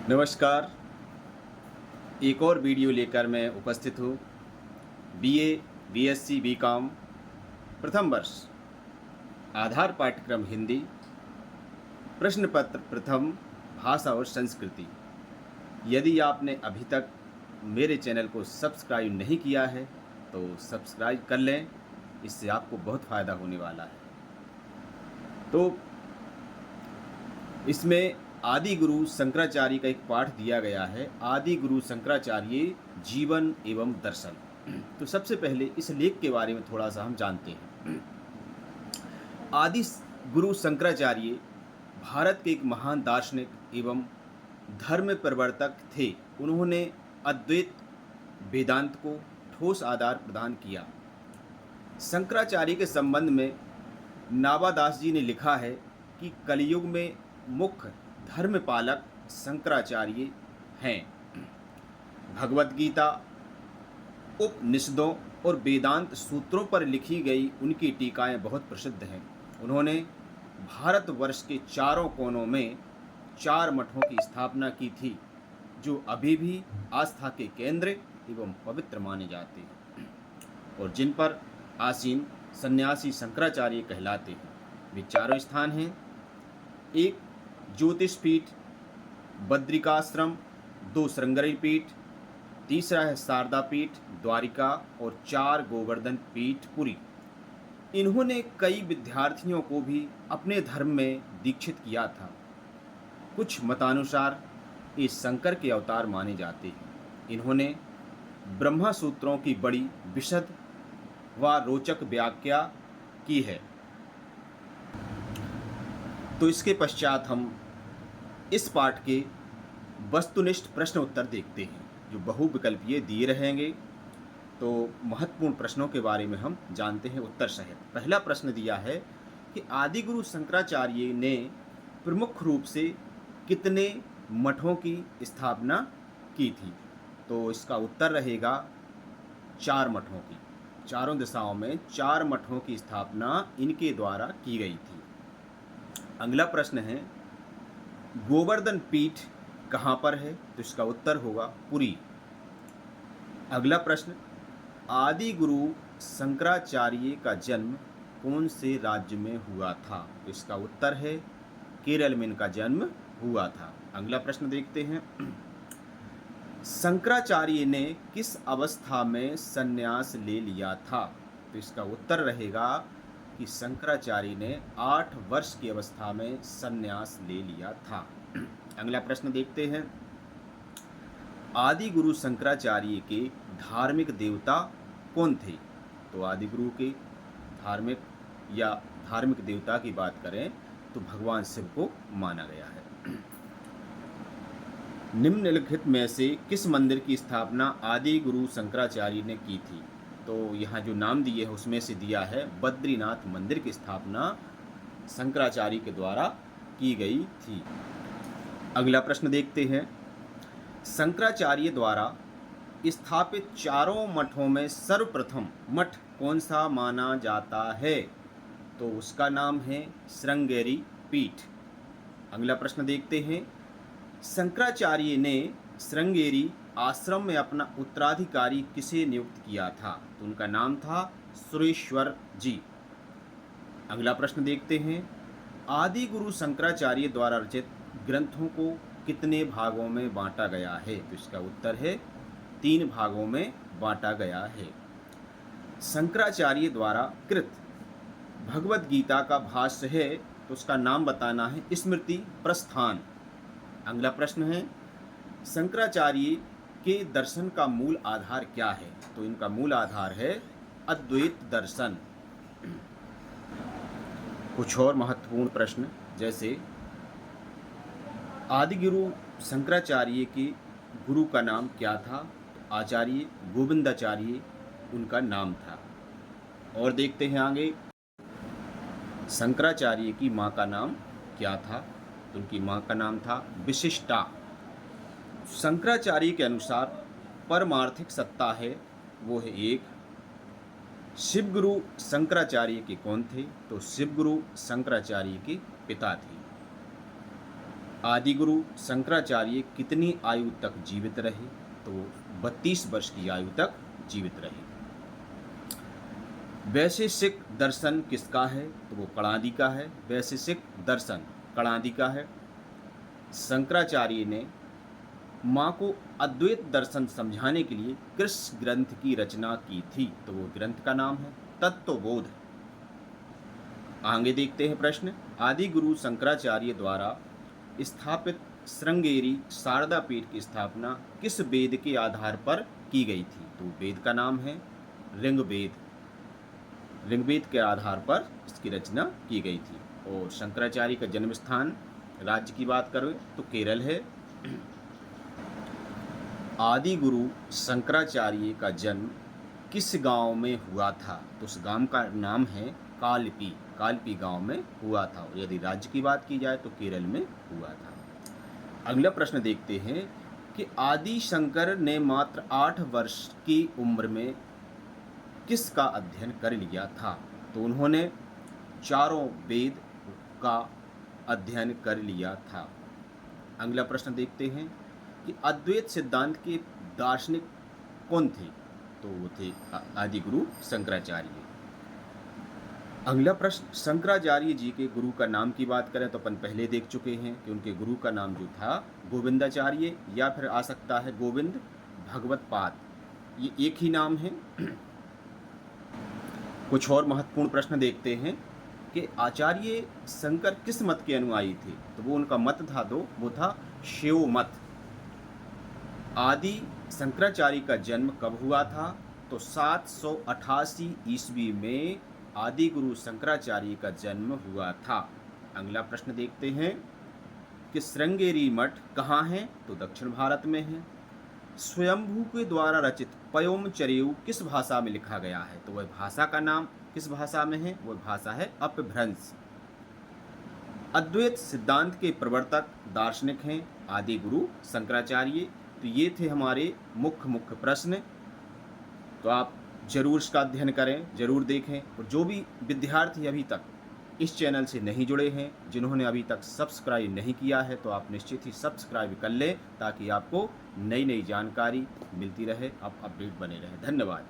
नमस्कार। एक और वीडियो लेकर मैं उपस्थित हूँ। बीए, बीएससी, बीकॉम प्रथम वर्ष आधार पाठ्यक्रम हिंदी, प्रश्न पत्र प्रथम भाषा और संस्कृति। यदि आपने अभी तक मेरे चैनल को सब्सक्राइब नहीं किया है तो सब्सक्राइब कर लें, इससे आपको बहुत फ़ायदा होने वाला है। तो इसमें आदि गुरु शंकराचार्य का एक पाठ दिया गया है, आदि गुरु शंकराचार्य जीवन एवं दर्शन। तो सबसे पहले इस लेख के बारे में थोड़ा सा हम जानते हैं। आदि गुरु शंकराचार्य भारत के एक महान दार्शनिक एवं धर्म प्रवर्तक थे। उन्होंने अद्वैत वेदांत को ठोस आधार प्रदान किया। शंकराचार्य के संबंध में नावादास जी ने लिखा है कि कलयुग में मुख्य धर्मपालक शंकराचार्य हैं। भगवत गीता, उपनिषदों और वेदांत सूत्रों पर लिखी गई उनकी टीकाएं बहुत प्रसिद्ध हैं। उन्होंने भारतवर्ष के चारों कोनों में 4 मठों की स्थापना की थी, जो अभी भी आस्था के केंद्र एवं पवित्र माने जाते हैं और जिन पर आसीन सन्यासी शंकराचार्य कहलाते हैं। वे चारों स्थान हैं: एक ज्योतिष पीठ, बद्रिकाश्रम, 2 श्रृंगेरी पीठ, तीसरा है शारदा पीठ द्वारिका और 4 गोवर्धन पीठ पुरी। इन्होंने कई विद्यार्थियों को भी अपने धर्म में दीक्षित किया था। कुछ मतानुसार ये शंकर के अवतार माने जाते हैं। इन्होंने ब्रह्मा सूत्रों की बड़ी विशद व रोचक व्याख्या की है। तो इसके पश्चात हम इस पाठ के वस्तुनिष्ठ प्रश्न उत्तर देखते हैं, जो बहुविकल्पीय दिए रहेंगे। तो महत्वपूर्ण प्रश्नों के बारे में हम जानते हैं उत्तर सहित। पहला प्रश्न दिया है कि आदि गुरु शंकराचार्य ने प्रमुख रूप से कितने मठों की स्थापना की थी? तो इसका उत्तर रहेगा 4 मठों की। चारों दिशाओं में 4 मठों की स्थापना इनके द्वारा की गई थी। अगला प्रश्न है, गोवर्धन पीठ कहाँ पर है? तो इसका उत्तर होगा पुरी। अगला प्रश्न, आदि गुरु शंकराचार्य का जन्म कौन से राज्य में हुआ था? तो इसका उत्तर है केरल में इनका जन्म हुआ था। अगला प्रश्न देखते हैं, शंकराचार्य ने किस अवस्था में संन्यास ले लिया था? तो इसका उत्तर रहेगा कि शंकराचार्य ने 8 वर्ष की अवस्था में संन्यास ले लिया था। अगला प्रश्न देखते हैं, आदि गुरु शंकराचार्य के धार्मिक देवता कौन थे? तो आदि गुरु के धार्मिक देवता की बात करें तो भगवान शिव को माना गया है। निम्नलिखित में से किस मंदिर की स्थापना आदि गुरु शंकराचार्य ने की थी? तो यहाँ जो नाम दिए हैं उसमें से दिया है बद्रीनाथ मंदिर की स्थापना शंकराचार्य के द्वारा की गई थी। अगला प्रश्न देखते हैं, शंकराचार्य द्वारा स्थापित चारों मठों में सर्वप्रथम मठ कौन सा माना जाता है? तो उसका नाम है श्रृंगेरी पीठ। अगला प्रश्न देखते हैं, शंकराचार्य ने श्रृंगेरी आश्रम में अपना उत्तराधिकारी किसे नियुक्त किया था? तो उनका नाम था सुरेश्वर जी। अगला प्रश्न देखते हैं, आदि गुरु शंकराचार्य द्वारा रचित ग्रंथों को कितने भागों में बांटा गया है? तो इसका उत्तर है 3 भागों में बांटा गया है। शंकराचार्य द्वारा कृत भगवत गीता का भाष्य है, तो उसका नाम बताना है स्मृति प्रस्थान। अगला प्रश्न है, शंकराचार्य के दर्शन का मूल आधार क्या है? तो इनका मूल आधार है अद्वैत दर्शन। कुछ और महत्वपूर्ण प्रश्न, जैसे आदि गुरु शंकराचार्य के गुरु का नाम क्या था? तो आचार्य गोविंदाचार्य उनका नाम था। और देखते हैं आगे, शंकराचार्य की माँ का नाम क्या था? तो उनकी माँ का नाम था विशिष्टा। शंकराचार्य के अनुसार परमार्थिक सत्ता है वो है एक। शिवगुरु शंकराचार्य के कौन थे? तो शिवगुरु शंकराचार्य के पिता थे। आदि गुरु शंकराचार्य कितनी आयु तक जीवित रहे? तो 32 वर्ष की आयु तक जीवित रहे। वैशेषिक दर्शन किसका है? तो वो कणादि का है। वैशेषिक दर्शन कणादि का है। शंकराचार्य ने माँ को अद्वैत दर्शन समझाने के लिए किस ग्रंथ की रचना की थी? तो वो ग्रंथ का नाम है तत्वबोध। आगे देखते हैं प्रश्न। आदि गुरु शंकराचार्य द्वारा स्थापित श्रृंगेरी शारदा पीठ की स्थापना किस वेद के आधार पर की गई थी? तो वेद का नाम है ऋग्वेद। ऋग्वेद के आधार पर इसकी रचना की गई थी। और शंकराचार्य का जन्म स्थान, राज्य की बात करें तो केरल है। आदि गुरु शंकराचार्य का जन्म किस गांव में हुआ था? तो उस गांव का नाम है कालपी। कालपी गांव में हुआ था। और यदि राज्य की बात की जाए तो केरल में हुआ था। अगला प्रश्न देखते हैं कि आदि शंकर ने मात्र 8 वर्ष की उम्र में किसका अध्ययन कर लिया था? तो उन्होंने चारों वेद का अध्ययन कर लिया था। अगला प्रश्न देखते हैं कि अद्वैत सिद्धांत के दार्शनिक कौन थे? तो वो थे आदि गुरु शंकराचार्य। अगला प्रश्न, शंकराचार्य जी के गुरु का नाम की बात करें तो अपन पहले देख चुके हैं कि उनके गुरु का नाम जो था गोविंदाचार्य, या फिर आ सकता है गोविंद भगवत पाद। ये एक ही नाम है। कुछ और महत्वपूर्ण प्रश्न देखते हैं कि आचार्य शंकर किस मत के अनुयायी थे? तो वो उनका मत था वो था शिव मत। आदि शंकराचार्य का जन्म कब हुआ था? तो 788 ईस्वी में आदि गुरु शंकराचार्य का जन्म हुआ था। अगला प्रश्न देखते हैं कि श्रृंगेरी मठ कहाँ है? तो दक्षिण भारत में है। स्वयंभू के द्वारा रचित पयोमचर्यु किस भाषा में लिखा गया है? तो वह भाषा का नाम किस भाषा में है? वह भाषा है अपभ्रंश। अद्वैत सिद्धांत के प्रवर्तक दार्शनिक हैं आदि गुरु शंकराचार्य। तो ये थे हमारे मुख्य प्रश्न। तो आप जरूर इसका अध्ययन करें, जरूर देखें। और जो भी विद्यार्थी अभी तक इस चैनल से नहीं जुड़े हैं, जिन्होंने अभी तक सब्सक्राइब नहीं किया है, तो आप निश्चित ही सब्सक्राइब कर लें ताकि आपको नई नई जानकारी मिलती रहे, आप अपडेट बने रहें। धन्यवाद।